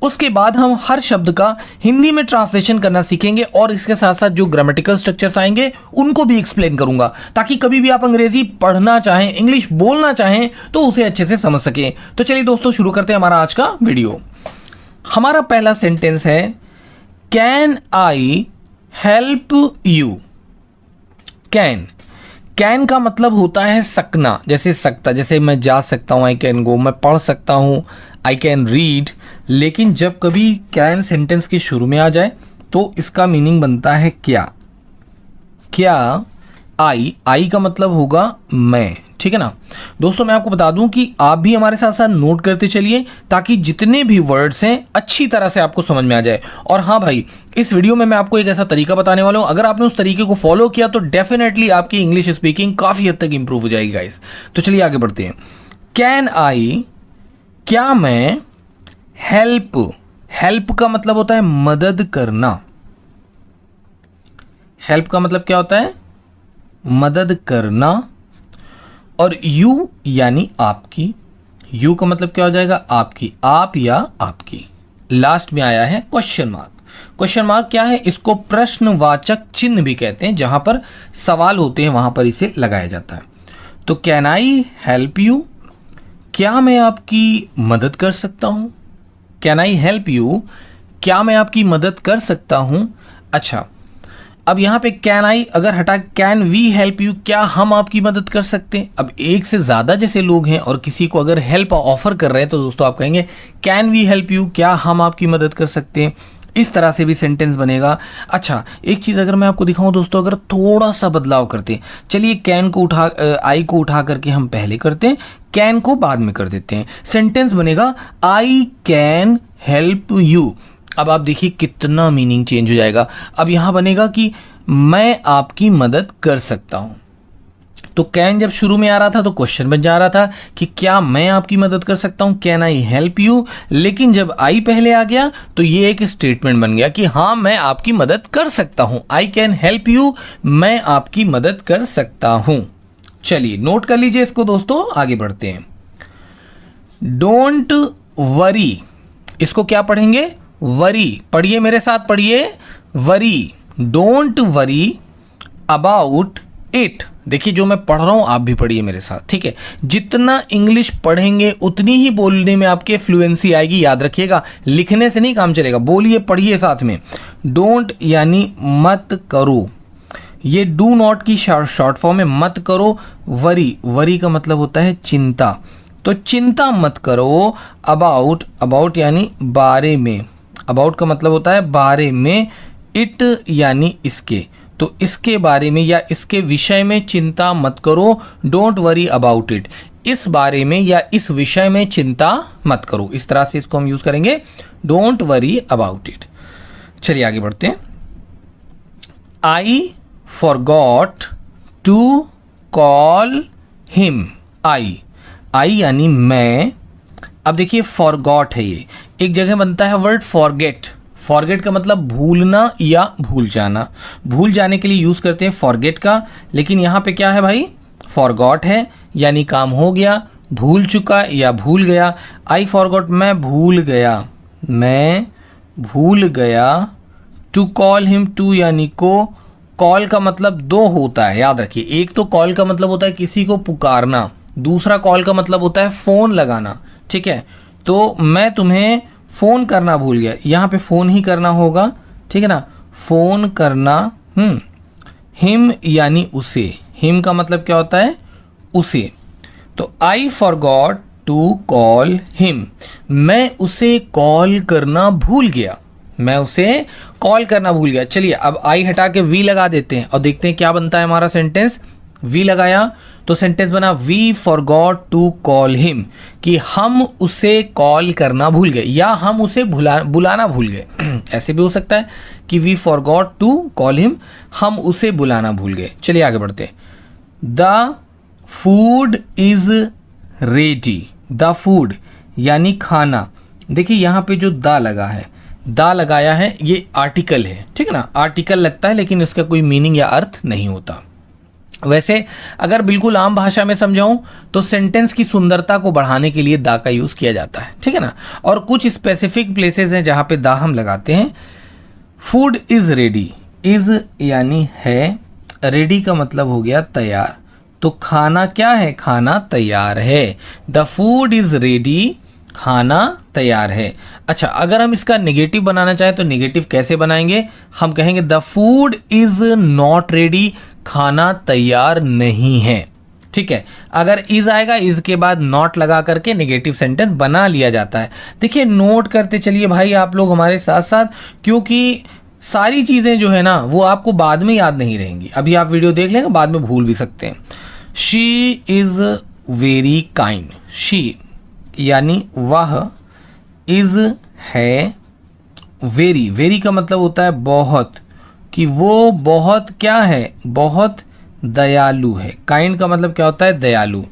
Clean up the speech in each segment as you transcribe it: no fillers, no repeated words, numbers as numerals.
उसके बाद हम हर शब्द का हिंदी में ट्रांसलेशन करना सीखेंगे और इसके साथ साथ जो ग्रामेटिकल स्ट्रक्चर्स आएंगे उनको भी एक्सप्लेन करूंगा, ताकि कभी भी आप अंग्रेजी पढ़ना चाहें, इंग्लिश बोलना चाहें तो उसे अच्छे से समझ सकें। तो चलिए दोस्तों शुरू करते हैं हमारा आज का वीडियो। हमारा पहला सेंटेंस है can I help you. Can का मतलब होता है सकना, जैसे सकता, जैसे मैं जा सकता हूँ, आई कैन गो, मैं पढ़ सकता हूँ, आई कैन रीड। लेकिन जब कभी कैन सेंटेंस के शुरू में आ जाए तो इसका मीनिंग बनता है क्या आई का मतलब होगा मैं, ठीक है ना दोस्तों। मैं आपको बता दूं कि आप भी हमारे साथ साथ नोट करते चलिए, ताकि जितने भी वर्ड्स हैं अच्छी तरह से आपको समझ में आ जाए। और हाँ भाई, इस वीडियो में मैं आपको एक ऐसा तरीका बताने वाला हूं, अगर आपने उस तरीके को फॉलो किया तो डेफिनेटली आपकी इंग्लिश स्पीकिंग काफ़ी हद तक इंप्रूव हो जाएगी गाइस। तो चलिए आगे बढ़ते हैं। कैन आई, क्या मैं, हेल्प का मतलब होता है मदद करना। हेल्प का मतलब क्या होता है? मदद करना। और यू यानी आपकी, यू का मतलब क्या हो जाएगा? आपकी, आप या आपकी। लास्ट में आया है क्वेश्चन मार्क। क्वेश्चन मार्क क्या है? इसको प्रश्नवाचक चिन्ह भी कहते हैं, जहां पर सवाल होते हैं वहां पर इसे लगाया जाता है। तो कैन आई हेल्प यू, क्या मैं आपकी मदद कर सकता हूं? कैन आई हेल्प यू, क्या मैं आपकी मदद कर सकता हूं? अच्छा, अब यहाँ पे कैन आई अगर हटा कैन वी हेल्प यू, क्या हम आपकी मदद कर सकते हैं? अब एक से ज़्यादा जैसे लोग हैं और किसी को अगर हेल्प ऑफर कर रहे हैं तो दोस्तों आप कहेंगे कैन वी हेल्प यू, क्या हम आपकी मदद कर सकते हैं। इस तरह से भी सेंटेंस बनेगा। अच्छा, एक चीज़ अगर मैं आपको दिखाऊं दोस्तों, अगर थोड़ा सा बदलाव करते हैं, चलिए कैन को आई को उठा करके हम पहले करते हैं, कैन को बाद में कर देते हैं। सेंटेंस बनेगा आई कैन हेल्प यू। अब आप देखिए कितना मीनिंग चेंज हो जाएगा। अब यहां बनेगा कि मैं आपकी मदद कर सकता हूं। तो कैन जब शुरू में आ रहा था तो क्वेश्चन बन जा रहा था कि क्या मैं आपकी मदद कर सकता हूं, कैन आई हेल्प यू। लेकिन जब आई पहले आ गया तो ये एक स्टेटमेंट बन गया कि हाँ मैं आपकी मदद कर सकता हूं। आई कैन हेल्प यू, मैं आपकी मदद कर सकता हूं। चलिए नोट कर लीजिए इसको दोस्तों, आगे बढ़ते हैं। डोंट वरी, इसको क्या पढ़ेंगे? वरी। पढ़िए मेरे साथ, पढ़िए worry. Don't worry about it. देखिए जो मैं पढ़ रहा हूं आप भी पढ़िए मेरे साथ, ठीक है। जितना इंग्लिश पढ़ेंगे उतनी ही बोलने में आपके फ्लुएंसी आएगी, याद रखिएगा। लिखने से नहीं काम चलेगा, बोलिए पढ़िए साथ में। डोंट यानी मत करो, ये डू नॉट की शॉर्ट फॉर्म है, मत करो। वरी का मतलब होता है चिंता, तो चिंता मत करो। अबाउट यानी बारे में, अबाउट का मतलब होता है बारे में। इट यानी इसके, तो इसके बारे में या इसके विषय में चिंता मत करो। डोंट वरी अबाउट इट, इस बारे में या इस विषय में चिंता मत करो। इस तरह से इसको हम यूज करेंगे, डोंट वरी अबाउट इट। चलिए आगे बढ़ते हैं। I forgot to call him. I यानी मैं। अब देखिए फॉरगॉट है, ये एक जगह बनता है वर्ड फॉरगेट। फॉरगेट का मतलब भूलना या भूल जाना, भूल जाने के लिए यूज करते हैं फॉरगेट का। लेकिन यहाँ पे क्या है भाई? फॉरगॉट है, यानी काम हो गया, भूल चुका या भूल गया। आई फॉरगॉट, मैं भूल गया। टू कॉल हिम, टू यानी को, कॉल का मतलब दो होता है, याद रखिए। एक तो कॉल का मतलब होता है किसी को पुकारना, दूसरा कॉल का मतलब होता है फोन लगाना, ठीक है। तो मैं तुम्हें फोन करना भूल गया, यहाँ पे फोन ही करना होगा, ठीक है ना, फोन करना। हिम यानी उसे, हिम का मतलब क्या होता है? उसे। तो I forgot to call him, मैं उसे कॉल करना भूल गया, चलिए अब आई हटा के वी लगा देते हैं और देखते हैं क्या बनता है हमारा सेंटेंस। वी लगाया तो सेंटेंस बना we forgot to call him, कि हम उसे कॉल करना भूल गए या हम उसे बुलाना भूल गए। ऐसे भी हो सकता है कि we forgot to call him, हम उसे बुलाना भूल गए। चलिए आगे बढ़ते हैं। The food is ready. The food यानी खाना। देखिए यहाँ पे जो द लगा है, दा लगाया है, ये आर्टिकल है, ठीक है ना। आर्टिकल लगता है लेकिन इसका कोई मीनिंग या अर्थ नहीं होता। वैसे अगर बिल्कुल आम भाषा में समझाऊं तो सेंटेंस की सुंदरता को बढ़ाने के लिए दा का यूज़ किया जाता है, ठीक है ना। और कुछ स्पेसिफिक प्लेसेस हैं जहाँ पे दा हम लगाते हैं। फूड इज़ रेडी, इज़ यानी है, रेडी का मतलब हो गया तैयार, तो खाना क्या है, खाना तैयार है। द फूड इज़ रेडी, खाना तैयार है। अच्छा, अगर हम इसका नेगेटिव बनाना चाहें तो नेगेटिव कैसे बनाएंगे, हम कहेंगे the food is not ready, खाना तैयार नहीं है, ठीक है। अगर इज आएगा, इज के बाद नॉट लगा करके नेगेटिव सेंटेंस बना लिया जाता है। देखिए नोट करते चलिए भाई आप लोग हमारे साथ साथ, क्योंकि सारी चीज़ें जो है ना वो आपको बाद में याद नहीं रहेंगी। अभी आप वीडियो देख लेंगे, बाद में भूल भी सकते हैं। She is very kind, she यानी वह, इज़ है, वेरी, वेरी का मतलब होता है बहुत, कि वो बहुत क्या है, बहुत दयालु है। काइंड का मतलब क्या होता है, दयालु।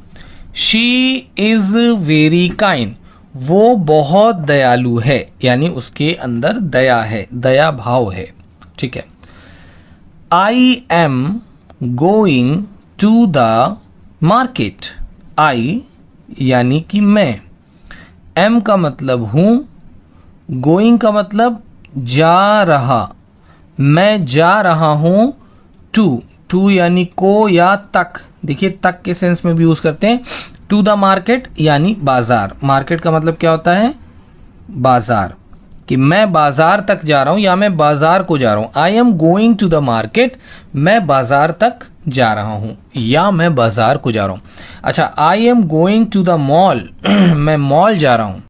शी इज़ वेरी काइंड, वो बहुत दयालु है, यानी उसके अंदर दया है, दया भाव है, ठीक है। I am going to the market, I यानी कि मैं, एम का मतलब हूँ, गोइंग का मतलब जा रहा, मैं जा रहा हूँ, टू, टू यानी को या तक, देखिए तक के सेंस में भी यूज़ करते हैं। टू द मार्केट यानी बाज़ार, मार्केट का मतलब क्या होता है, बाज़ार, कि मैं बाज़ार तक जा रहा हूँ या मैं बाज़ार को जा रहा हूँ। I am going to the market, मैं बाज़ार तक जा रहा हूँ या मैं बाज़ार को जा रहा हूँ। अच्छा, I am going to the mall, मैं मॉल जा रहा हूँ।